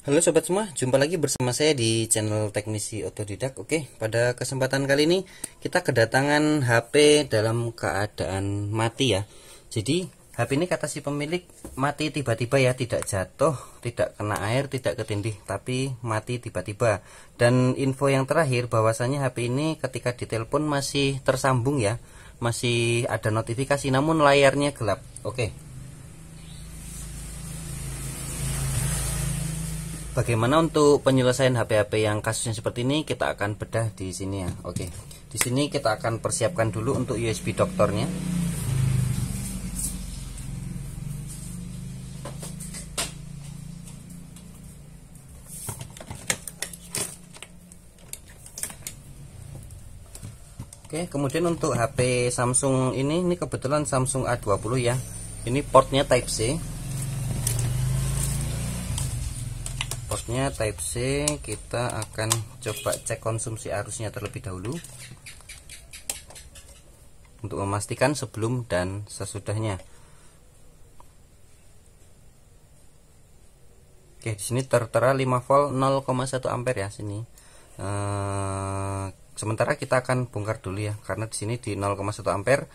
Halo sobat semua, jumpa lagi bersama saya di channel Teknisi Otodidak. Oke, pada kesempatan kali ini kita kedatangan HP dalam keadaan mati ya. Jadi HP ini kata si pemilik mati tiba-tiba ya, tidak jatuh, tidak kena air, tidak ketindih, tapi mati tiba-tiba. Dan info yang terakhir bahwasanya HP ini ketika ditelepon masih tersambung ya, masih ada notifikasi namun layarnya gelap. Oke. Bagaimana untuk penyelesaian HP-HP yang kasusnya seperti ini, kita akan bedah di sini ya. Oke. Di sini kita akan persiapkan dulu untuk USB doktornya. Oke, kemudian untuk HP Samsung ini kebetulan Samsung A20 ya. Ini portnya Type C. Portnya Type C, kita akan coba cek konsumsi arusnya terlebih dahulu untuk memastikan sebelum dan sesudahnya. Oke, di sini tertera 5 volt 0,1 ampere ya sini. Sementara kita akan bongkar dulu ya, karena di sini di 0,1 ampere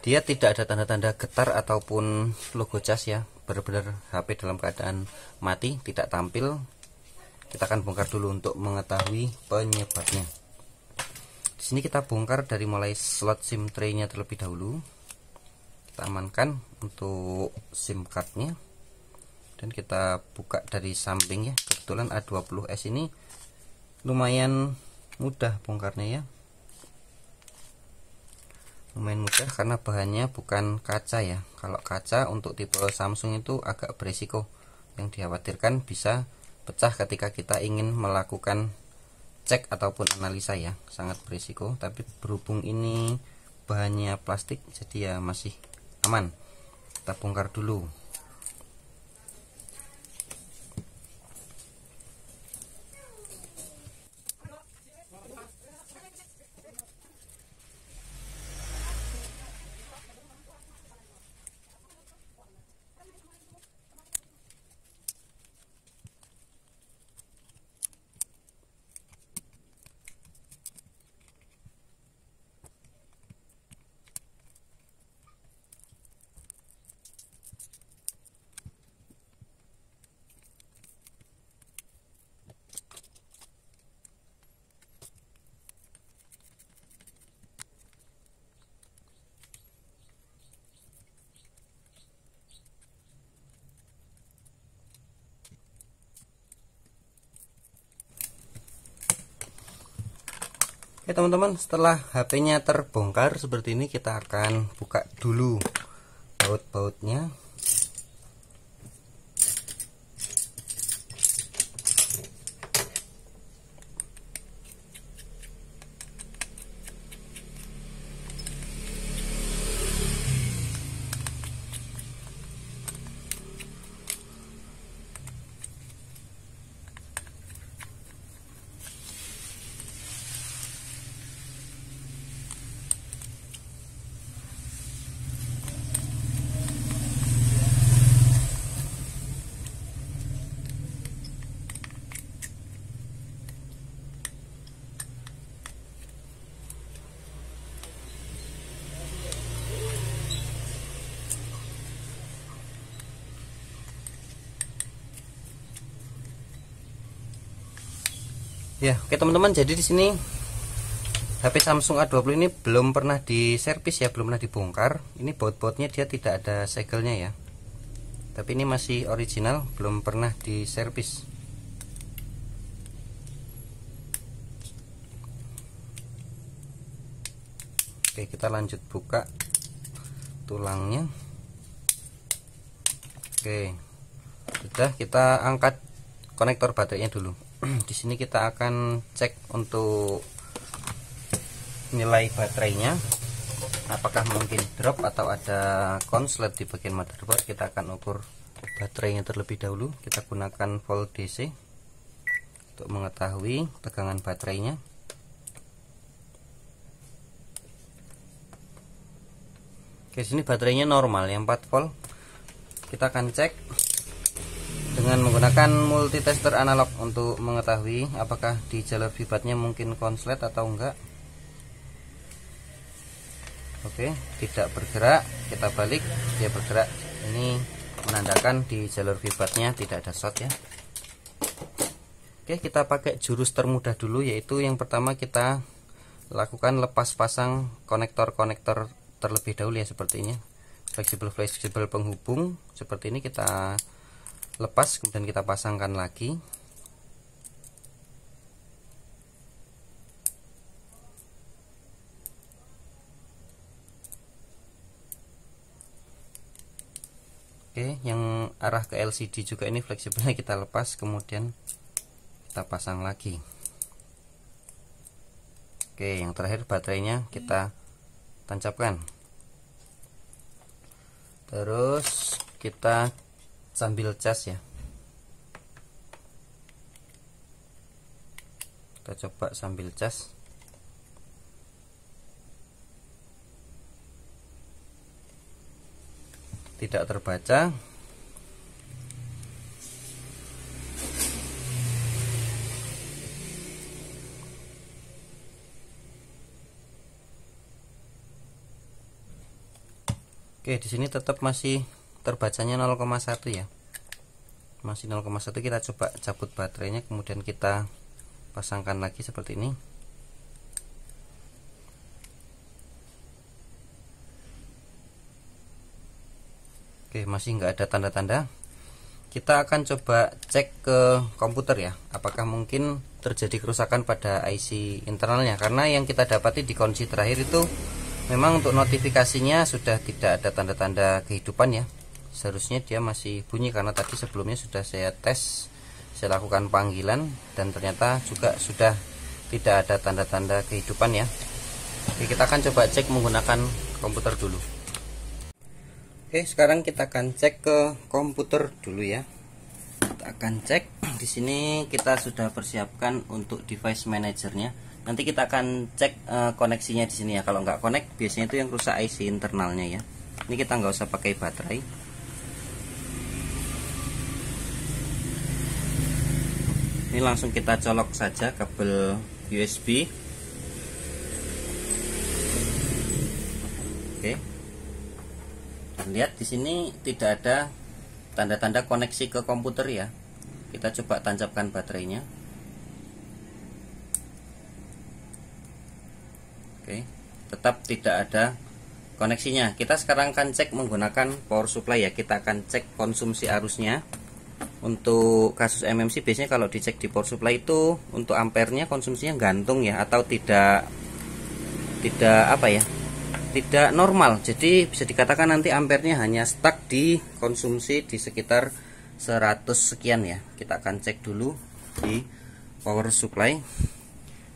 dia tidak ada tanda-tanda getar ataupun logo cas ya, benar-benar HP dalam keadaan mati, tidak tampil. Kita akan bongkar dulu untuk mengetahui penyebabnya. Di sini kita bongkar dari mulai slot SIM tray-nya terlebih dahulu. Kita amankan untuk SIM card-nya dan kita buka dari samping ya. Kebetulan A20s ini lumayan mudah bongkarnya ya. Lumayan mudah karena bahannya bukan kaca ya. Kalau kaca untuk tipe Samsung itu agak beresiko, yang dikhawatirkan bisa pecah ketika kita ingin melakukan cek ataupun analisa ya, sangat berisiko. Tapi berhubung ini bahannya plastik jadi ya masih aman. Kita bongkar dulu. Oke teman-teman, setelah HP-nya terbongkar seperti ini, kita akan buka dulu baut-bautnya. Ya, oke teman-teman, jadi di sini HP Samsung A20 ini belum pernah diservis ya, belum pernah dibongkar. Ini baut-bautnya dia tidak ada segelnya ya. Tapi ini masih original, belum pernah diservis. Oke, kita lanjut buka tulangnya. Oke, sudah, kita angkat konektor baterainya dulu. Di sini kita akan cek untuk nilai baterainya, apakah mungkin drop atau ada konslet di bagian motherboard. Kita akan ukur baterainya terlebih dahulu. Kita gunakan volt DC untuk mengetahui tegangan baterainya. Oke, sini baterainya normal yang 4 volt. Kita akan cek dengan menggunakan multitester analog untuk mengetahui apakah di jalur vibatnya mungkin konslet atau enggak. Oke, tidak bergerak, kita balik, dia bergerak. Ini menandakan di jalur vibatnya tidak ada short ya. Oke, kita pakai jurus termudah dulu, yaitu yang pertama kita lakukan lepas pasang konektor-konektor terlebih dahulu ya, seperti ini. Fleksibel penghubung seperti ini kita lepas, kemudian kita pasangkan lagi. Oke, yang arah ke LCD juga ini fleksibelnya kita lepas, kemudian kita pasang lagi. Oke, yang terakhir baterainya kita tancapkan. Terus kita sambil cas ya. Kita coba sambil cas. Tidak terbaca. Oke, di sini tetap masih terbacanya 0,1 ya. Masih 0,1. Kita coba cabut baterainya, kemudian kita pasangkan lagi seperti ini. Oke, masih nggak ada tanda-tanda. Kita akan coba cek ke komputer ya, apakah mungkin terjadi kerusakan pada IC internalnya, karena yang kita dapati di kondisi terakhir itu memang untuk notifikasinya sudah tidak ada tanda-tanda kehidupan ya. Seharusnya dia masih bunyi, karena tadi sebelumnya sudah saya tes, saya lakukan panggilan, dan ternyata juga sudah tidak ada tanda-tanda kehidupan ya. Oke, kita akan coba cek menggunakan komputer dulu. Oke, sekarang kita akan cek ke komputer dulu ya. Kita akan cek. Di sini kita sudah persiapkan untuk device manajernya. Nanti kita akan cek koneksinya di sini ya. Kalau nggak connect, biasanya itu yang rusak IC internalnya ya. Ini kita nggak usah pakai baterai. Ini langsung kita colok saja kabel USB. Oke. Lihat di sini tidak ada tanda-tanda koneksi ke komputer ya. Kita coba tancapkan baterainya. Oke, tetap tidak ada koneksinya. Kita sekarang akan cek menggunakan power supply ya. Kita akan cek konsumsi arusnya. Untuk kasus MMC biasanya kalau dicek di power supply itu untuk ampernya konsumsinya gantung ya, atau tidak apa ya, tidak normal. Jadi bisa dikatakan nanti ampernya hanya stuck di konsumsi di sekitar 100 sekian ya. Kita akan cek dulu di power supply.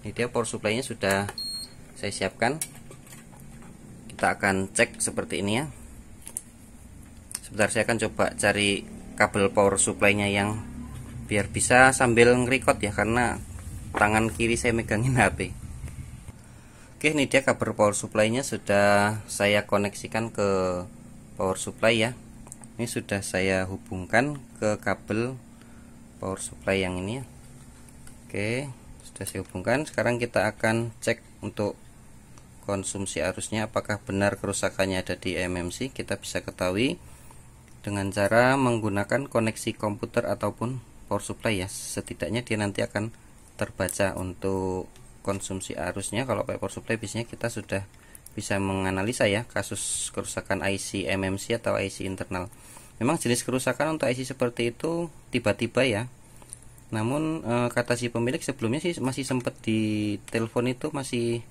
Ini dia power supply-nya sudah saya siapkan. Kita akan cek seperti ini ya. Sebentar, saya akan coba cari kabel power supply-nya yang biar bisa sambil nge-record ya, karena tangan kiri saya megangin HP. Oke, ini dia kabel power supply-nya sudah saya koneksikan ke power supply ya. Ini sudah saya hubungkan ke kabel power supply yang ini ya. Oke, sudah saya hubungkan. Sekarang kita akan cek untuk konsumsi arusnya, apakah benar kerusakannya ada di MMC. Kita bisa ketahui dengan cara menggunakan koneksi komputer ataupun power supply ya. Setidaknya dia nanti akan terbaca untuk konsumsi arusnya. Kalau pakai power supply biasanya kita sudah bisa menganalisa ya kasus kerusakan IC MMC atau IC internal. Memang jenis kerusakan untuk IC seperti itu tiba-tiba ya. Namun kata si pemilik sebelumnya sih masih sempat di telepon itu masih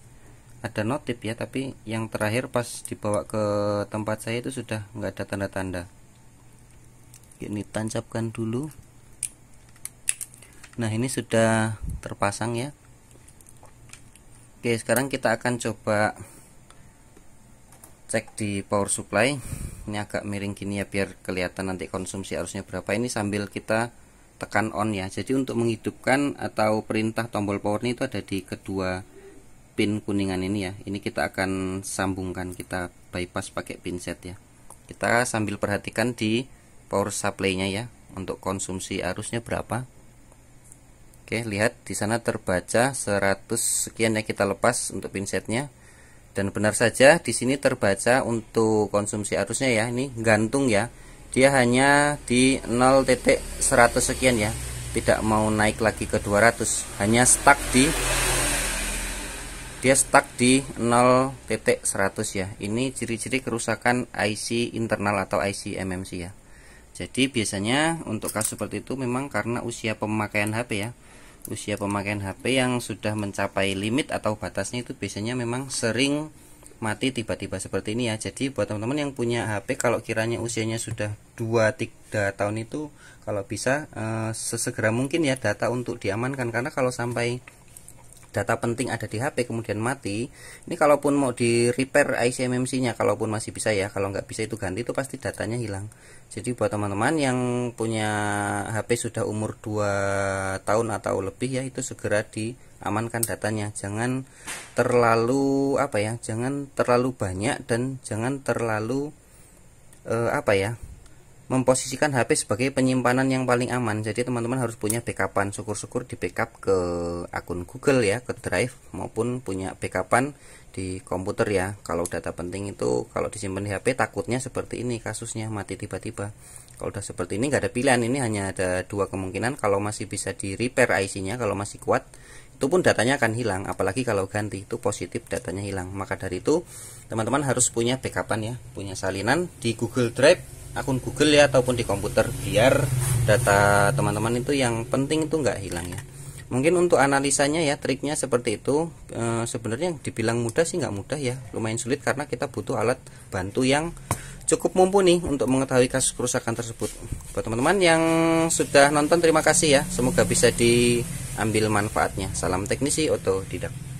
ada notif ya, tapi yang terakhir pas dibawa ke tempat saya itu sudah nggak ada tanda-tanda. Ini tancapkan dulu. Nah, ini sudah terpasang ya. Oke, sekarang kita akan coba cek di power supply. Ini agak miring gini ya biar kelihatan nanti konsumsi arusnya berapa. Ini sambil kita tekan on ya. Jadi untuk menghidupkan atau perintah tombol power ini itu ada di kedua pin kuningan ini ya. Ini kita akan sambungkan, kita bypass pakai pinset ya. Kita sambil perhatikan di power supply-nya ya untuk konsumsi arusnya berapa. Oke, lihat di sana terbaca 100 sekian ya, kita lepas untuk pinsetnya. Dan benar saja di sini terbaca untuk konsumsi arusnya ya, ini gantung ya. Dia hanya di 0,100 sekian ya. Tidak mau naik lagi ke 200, hanya stuck di dia stuck di 0,100 ya. Ini ciri-ciri kerusakan IC internal atau IC MMC ya. Jadi biasanya untuk kasus seperti itu memang karena usia pemakaian HP ya. Usia pemakaian HP yang sudah mencapai limit atau batasnya itu biasanya memang sering mati tiba-tiba seperti ini ya. Jadi buat teman-teman yang punya HP, kalau kiranya usianya sudah 2-3 tahun itu, kalau bisa sesegera mungkin ya data untuk diamankan, karena kalau sampai data penting ada di HP kemudian mati, ini kalaupun mau di repair IC MMC nya, kalaupun masih bisa ya, kalau nggak bisa itu ganti, itu pasti datanya hilang. Jadi buat teman-teman yang punya HP sudah umur 2 tahun atau lebih ya, itu segera diamankan datanya. Jangan terlalu jangan terlalu banyak dan jangan terlalu memposisikan HP sebagai penyimpanan yang paling aman. Jadi teman-teman harus punya backupan. Syukur-syukur di backup ke akun Google ya, ke Drive, maupun punya backupan di komputer ya. Kalau data penting itu kalau disimpan di HP, takutnya seperti ini kasusnya, mati tiba-tiba. Kalau udah seperti ini nggak ada pilihan, ini hanya ada 2 kemungkinan. Kalau masih bisa di repair IC-nya, kalau masih kuat, itu pun datanya akan hilang. Apalagi kalau ganti, itu positif datanya hilang. Maka dari itu teman-teman harus punya backupan ya, punya salinan di Google Drive, akun Google ya, ataupun di komputer, biar data teman-teman itu yang penting itu nggak hilang ya. Mungkin untuk analisanya ya, triknya seperti itu. Sebenarnya dibilang mudah sih nggak mudah ya, lumayan sulit karena kita butuh alat bantu yang cukup mumpuni untuk mengetahui kasus kerusakan tersebut. Buat teman-teman yang sudah nonton, terima kasih ya, semoga bisa diambil manfaatnya. Salam teknisi otodidak.